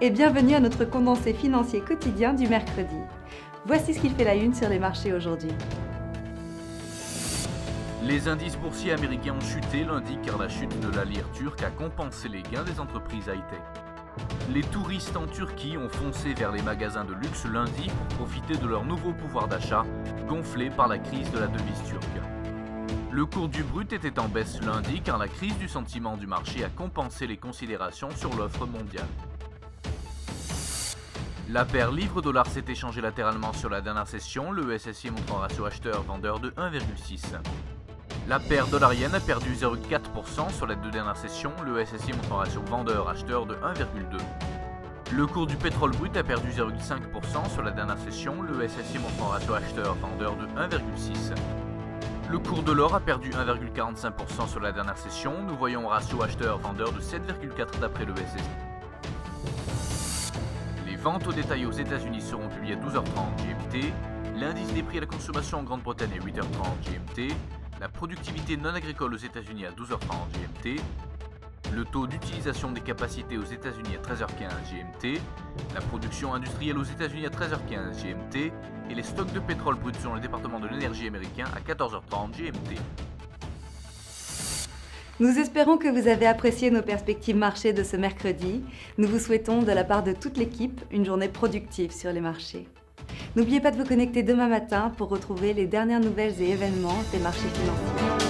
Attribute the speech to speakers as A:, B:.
A: et bienvenue à notre condensé financier quotidien du mercredi. Voici ce qu'il fait la une sur les marchés aujourd'hui.
B: Les indices boursiers américains ont chuté lundi car la chute de la lire turque a compensé les gains des entreprises high-tech. Les touristes en Turquie ont foncé vers les magasins de luxe lundi pour profiter de leur nouveau pouvoir d'achat, gonflé par la crise de la devise turque. Le cours du brut était en baisse lundi car la crise du sentiment du marché a compensé les considérations sur l'offre mondiale. La paire livre-dollar s'est échangée latéralement sur la dernière session, le SSI montre un ratio acheteur-vendeur de 1,6. La paire dollar-yen a perdu 0,4% sur les deux dernières sessions, le SSI montre un ratio vendeur-acheteur de 1,2. Le cours du pétrole brut a perdu 0,5% sur la dernière session, le SSI montre un ratio acheteur-vendeur de 1,6. Le cours de l'or a perdu 1,45% sur la dernière session, nous voyons un ratio acheteur-vendeur de 7,4 d'après le SSI. Les ventes au détail aux États-Unis seront publiées à 12h30 GMT, l'indice des prix à la consommation en Grande-Bretagne à 8h30 GMT, la productivité non agricole aux États-Unis à 12h30 GMT, le taux d'utilisation des capacités aux États-Unis à 13h15 GMT, la production industrielle aux États-Unis à 13h15 GMT et les stocks de pétrole brut selon le département de l'énergie américain à 14h30 GMT.
A: Nous espérons que vous avez apprécié nos perspectives marchés de ce mercredi. Nous vous souhaitons, de la part de toute l'équipe, une journée productive sur les marchés. N'oubliez pas de vous connecter demain matin pour retrouver les dernières nouvelles et événements des marchés financiers.